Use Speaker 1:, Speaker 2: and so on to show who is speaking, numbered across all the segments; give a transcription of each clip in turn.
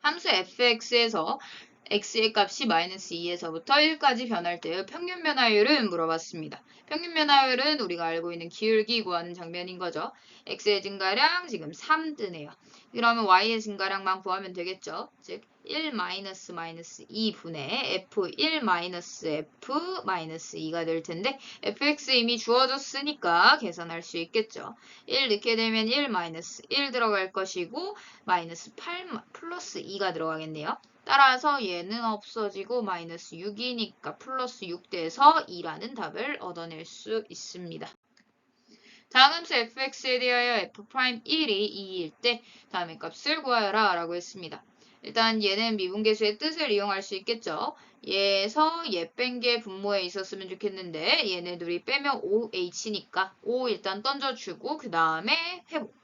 Speaker 1: 함수 fx에서 x의 값이 마이너스 2에서부터 1까지 변할 때의 평균 변화율은 물어봤습니다. 평균 변화율은 우리가 알고 있는 기울기 구하는 장면인 거죠. x의 증가량 지금 3 뜨네요. 그러면 y의 증가량만 구하면 되겠죠. 즉 1 마이너스 2분의 f1 마이너스 f 마이너스 2가 될 텐데 fx 이미 주어졌으니까 계산할 수 있겠죠. 1 넣게 되면 1 마이너스 1 들어갈 것이고 마이너스 8 플러스 2가 들어가겠네요. 따라서 얘는 없어지고 마이너스 6이니까 플러스 6 돼서 2라는 답을 얻어낼 수 있습니다. 다음 함수 fx에 대하여 f'1이 2일 때 다음의 값을 구하여라 라고 했습니다. 일단 얘는 미분계수의 뜻을 이용할 수 있겠죠. 얘에서 얘 뺀 게 분모에 있었으면 좋겠는데 얘네 둘이 빼면 5h니까 5 일단 던져주고 그 다음에 회복.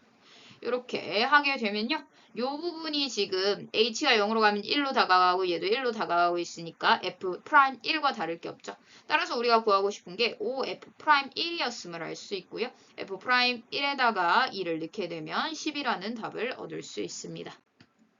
Speaker 1: 이렇게 하게 되면요. 이 부분이 지금 h가 0으로 가면 1로 다가가고 얘도 1로 다가가고 있으니까 f'1과 다를 게 없죠. 따라서 우리가 구하고 싶은 게 5f'1이었음을 알 수 있고요. f'1에다가 2를 넣게 되면 10이라는 답을 얻을 수 있습니다.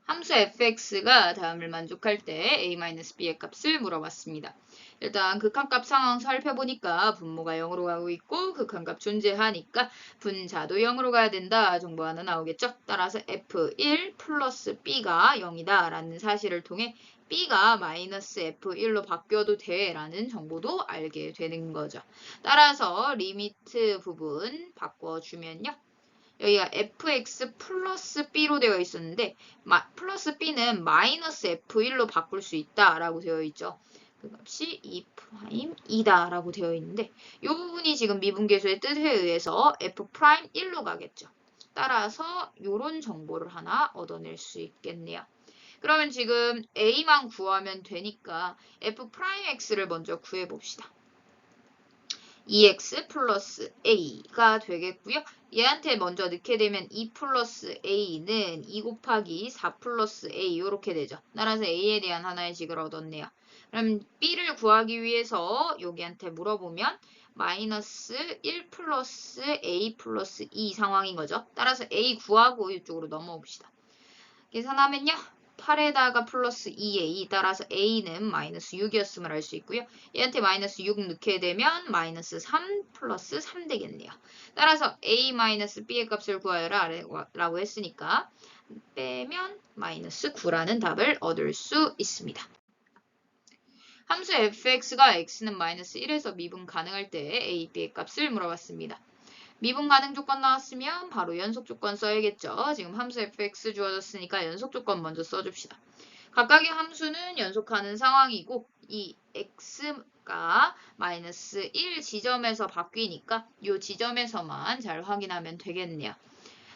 Speaker 1: 함수 fx가 다음을 만족할 때 a-b의 값을 물어봤습니다. 일단 극한값 상황 살펴보니까 분모가 0으로 가고 있고 극한값 존재하니까 분자도 0으로 가야 된다 정보 하나 나오겠죠. 따라서 f1 플러스 b가 0이다 라는 사실을 통해 b가 마이너스 f1로 바뀌어도 돼 라는 정보도 알게 되는 거죠. 따라서 리미트 부분 바꿔주면요. 여기가 fx 플러스 b로 되어 있었는데 플러스 b는 마이너스 f1로 바꿀 수 있다라고 되어 있죠. 그 값이 2'이다 라고 되어 있는데 이 부분이 지금 미분계수의 뜻에 의해서 f'1로 가겠죠. 따라서 이런 정보를 하나 얻어낼 수 있겠네요. 그러면 지금 a만 구하면 되니까 f'x를 먼저 구해봅시다. 2x 플러스 a가 되겠고요. 얘한테 먼저 넣게 되면 2 플러스 a는 2 곱하기 4 플러스 a 이렇게 되죠. 따라서 a에 대한 하나의 식을 얻었네요. 그럼 b를 구하기 위해서 여기한테 물어보면 마이너스 1 플러스 a 플러스 2 상황인 거죠. 따라서 a 구하고 이쪽으로 넘어옵시다. 계산하면요. 8에다가 플러스 2a 따라서 a는 마이너스 6이었음을 알 수 있고요. 얘한테 마이너스 6 넣게 되면 마이너스 3 플러스 3 되겠네요. 따라서 a 마이너스 b의 값을 구하여라 라고 했으니까 빼면 마이너스 9라는 답을 얻을 수 있습니다. 함수 fx가 x는 마이너스 1에서 미분 가능할 때 a, b의 값을 물어봤습니다. 미분 가능 조건 나왔으면 바로 연속 조건 써야겠죠. 지금 함수 fx 주어졌으니까 연속 조건 먼저 써줍시다. 각각의 함수는 연속하는 상황이고 이 x가 마이너스 1 지점에서 바뀌니까 이 지점에서만 잘 확인하면 되겠네요.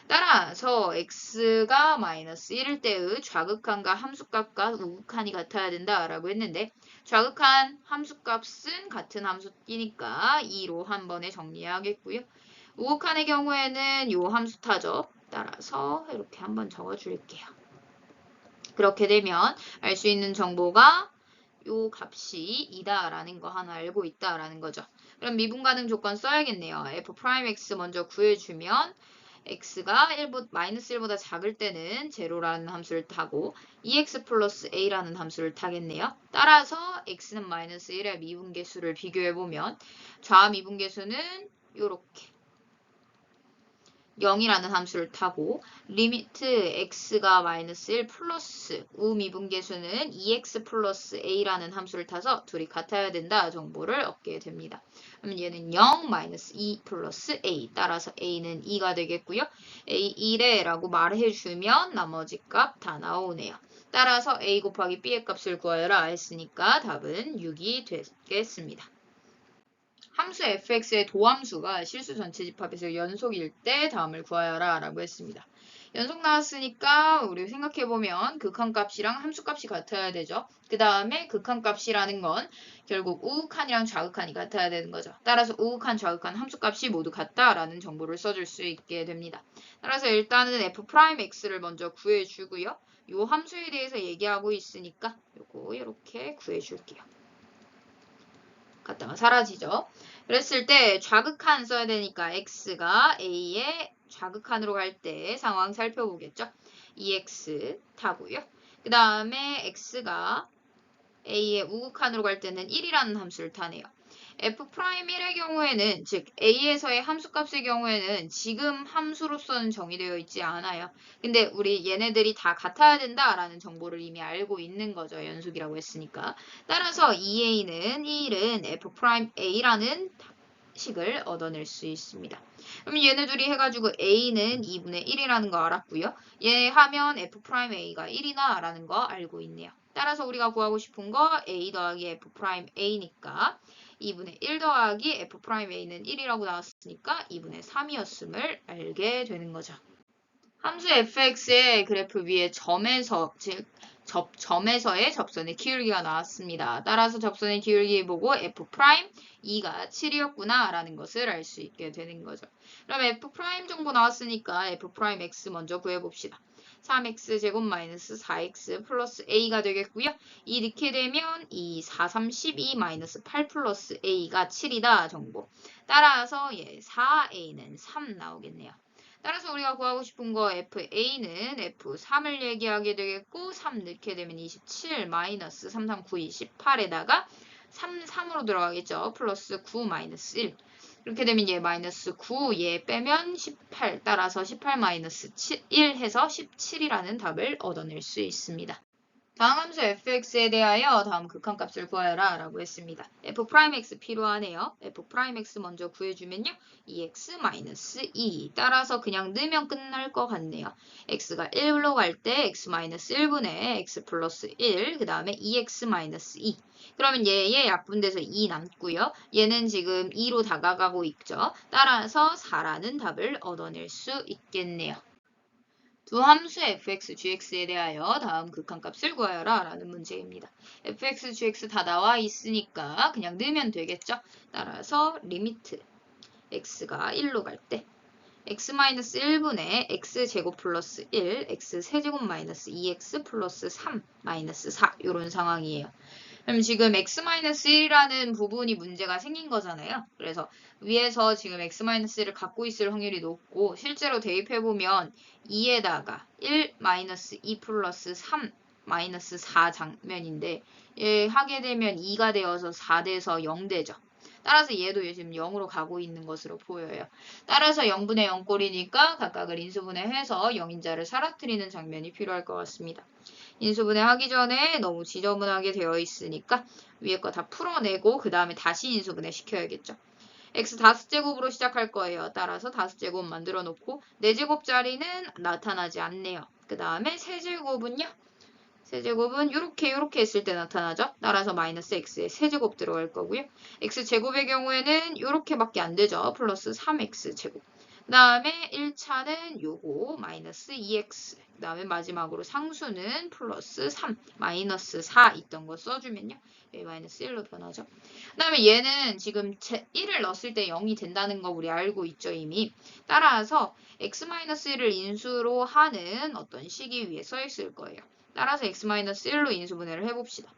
Speaker 1: 따라서 x가 마이너스 1일 때의 좌극한과 함수값과 우극한이 같아야 된다라고 했는데 좌극한 함수값은 같은 함수끼니까 2로 한 번에 정리해야겠고요. 우극한의 경우에는 이 함수 타죠. 따라서 이렇게 한번 적어줄게요. 그렇게 되면 알 수 있는 정보가 이 값이 2다라는 거 하나 알고 있다라는 거죠. 그럼 미분 가능 조건 써야겠네요. f'x 먼저 구해주면 x가 마이너스 1보다 작을 때는 제로라는 함수를 타고 2x 플러스 a라는 함수를 타겠네요. 따라서 x는 마이너스 1의 미분계수를 비교해보면 좌미분계수는 이렇게 0이라는 함수를 타고 리미트 x가 마이너스 1 플러스 우미분계수는 2x 플러스 a라는 함수를 타서 둘이 같아야 된다 정보를 얻게 됩니다. 그러면 얘는 0 마이너스 2 플러스 a 따라서 a는 2가 되겠고요. a 1에 라고 말해주면 나머지 값 다 나오네요. 따라서 a 곱하기 b의 값을 구하여라 했으니까 답은 6이 되겠습니다. 함수 fx의 도함수가 실수 전체 집합에서 연속일 때 다음을 구하여라 라고 했습니다. 연속 나왔으니까 우리 생각해보면 극한값이랑 함수값이 같아야 되죠. 그 다음에 극한값이라는 건 결국 우극한이랑 좌극한이 같아야 되는 거죠. 따라서 우극한, 좌극한 함수값이 모두 같다라는 정보를 써줄 수 있게 됩니다. 따라서 일단은 f'x를 먼저 구해주고요. 이 함수에 대해서 얘기하고 있으니까 요거 이렇게 구해줄게요. 갔다가 사라지죠. 그랬을 때 좌극한 써야 되니까 x가 a의 좌극한으로 갈 때 상황 살펴보겠죠. 2x 타고요. 그 다음에 x가 a의 우극한으로 갈 때는 1이라는 함수를 타네요. f'1의 경우에는, 즉 a에서의 함수값의 경우에는 지금 함수로서는 정의되어 있지 않아요. 근데 우리 얘네들이 다 같아야 된다라는 정보를 이미 알고 있는 거죠. 연속이라고 했으니까. 따라서 2a는 1은 f'a라는 식을 얻어낼 수 있습니다. 그럼 얘네 둘이 해가지고 a는 2분의 1이라는 거 알았고요. 얘 하면 f'a가 1이나 라는 거 알고 있네요. 따라서 우리가 구하고 싶은 거 a 더하기 f'a니까 2분의 1 더하기 f'a는 1이라고 나왔으니까 2분의 3이었음을 알게 되는 거죠. 함수 fx의 그래프 위에 점에서, 즉 점에서의 접선의 기울기가 나왔습니다. 따라서 접선의 기울기 보고 f'2가 7이었구나 라는 것을 알 수 있게 되는 거죠. 그럼 f' 정보 나왔으니까 f'x 먼저 구해봅시다. 3x 제곱 마이너스 4x 플러스 a가 되겠고요. 이 넣게 되면 2, 4, 3, 12 마이너스 8 플러스 a가 7이다 정보. 따라서 4a는 3 나오겠네요. 따라서 우리가 구하고 싶은 거 FA는 F3을 얘기하게 되겠고 3 넣게 되면 27 마이너스 3, 3, 9, 28에다가 3, 3으로 들어가겠죠. 플러스 9 마이너스 1. 이렇게 되면 얘 마이너스 9, 얘 빼면 18. 따라서 18 마이너스 1 해서 17이라는 답을 얻어낼 수 있습니다. 다음 함수 fx에 대하여 다음 극한값을 구하여라 라고 했습니다. f'x 필요하네요. f'x 먼저 구해주면요. 2x-2 따라서 그냥 넣으면 끝날 것 같네요. x가 1로 갈 때 x-1분의 x 플러스 1, 그 다음에 2x-2. 그러면 얘의 약분돼서 2 남고요. 얘는 지금 2로 다가가고 있죠. 따라서 4라는 답을 얻어낼 수 있겠네요. 두 함수 fx, gx에 대하여 다음 극한값을 구하여라 라는 문제입니다. fx, gx 다 나와 있으니까 그냥 넣으면 되겠죠. 따라서 리미트 x가 1로 갈 때 x-1분의 x제곱 플러스 1, x세제곱 마이너스 2x 플러스 3 마이너스 4 이런 상황이에요. 그럼 지금 x-1이라는 부분이 문제가 생긴 거잖아요. 그래서 위에서 지금 x-1을 갖고 있을 확률이 높고 실제로 대입해보면 2에다가 1-2 플러스 3 마이너스 4 장면인데 하게 되면 2가 되어서 4 돼서 0 되죠. 따라서 얘도 지금 0으로 가고 있는 것으로 보여요. 따라서 0분의 0꼴이니까 각각을 인수분해해서 0인자를 사라뜨리는 장면이 필요할 것 같습니다. 인수분해하기 전에 너무 지저분하게 되어 있으니까 위에 거 다 풀어내고 그 다음에 다시 인수분해 시켜야겠죠. x 5제곱으로 시작할 거예요. 따라서 5제곱 만들어 놓고 4제곱짜리는 나타나지 않네요. 그 다음에 세제곱은요? 세제곱은 이렇게 했을 때 나타나죠. 따라서 마이너스 x에 세제곱 들어갈 거고요. x제곱의 경우에는 이렇게밖에 안 되죠. 플러스 3x제곱. 그 다음에 1차는 요거 마이너스 2x. 그 다음에 마지막으로 상수는 플러스 3, 마이너스 4 있던 거 써주면요. 여기 마이너스 1로 변하죠. 그 다음에 얘는 지금 1을 넣었을 때 0이 된다는 거 우리 알고 있죠, 이미. 따라서 x-1을 인수로 하는 어떤 식이 위에 써 있을 거예요. 따라서 x-1로 인수분해를 해봅시다.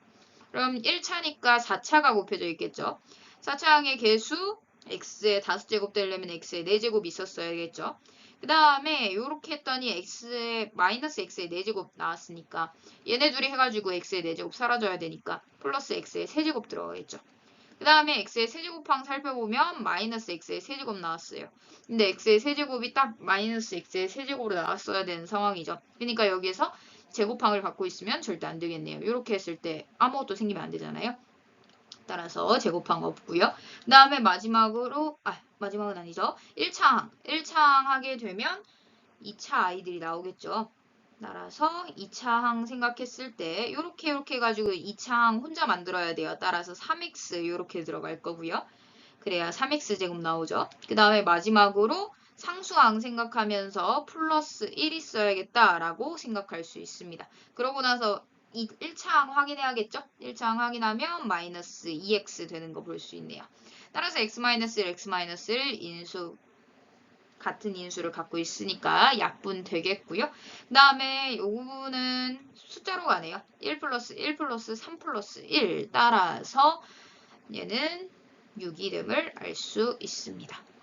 Speaker 1: 그럼 1차니까 4차가 곱해져 있겠죠. 4차항의 개수 x의 5제곱 되려면 x의 4제곱 있었어야겠죠. 그 다음에 이렇게 했더니 x의 마이너스 x의 4제곱 나왔으니까 얘네 둘이 해가지고 x의 4제곱 사라져야 되니까 플러스 x의 세제곱 들어가겠죠. 그 다음에 x의 세제곱항 살펴보면 마이너스 x의 세제곱 나왔어요. 근데 x의 세제곱이 딱 마이너스 x의 세제곱으로 나왔어야 되는 상황이죠. 그러니까 여기에서 제곱항을 갖고 있으면 절대 안 되겠네요. 이렇게 했을 때 아무것도 생기면 안 되잖아요. 따라서 제곱항 없고요. 그 다음에 마지막으로 마지막은 아니죠. 1차항. 1차항 하게 되면 2차 아이들이 나오겠죠. 따라서 2차항 생각했을 때 이렇게 해가지고 2차항 혼자 만들어야 돼요. 따라서 3x 이렇게 들어갈 거고요. 그래야 3x 제곱 나오죠. 그 다음에 마지막으로 상수항 생각하면서 플러스 1 있어야겠다라고 생각할 수 있습니다. 그러고 나서 1차항 확인해야겠죠? 1차항 확인하면 마이너스 2x 되는 거 볼 수 있네요. 따라서 x-1 같은 인수를 갖고 있으니까 약분 되겠고요. 그 다음에 이 부분은 숫자로 가네요. 1 플러스 1 플러스 3 플러스 1 따라서 얘는 6이 됨을 알 수 있습니다.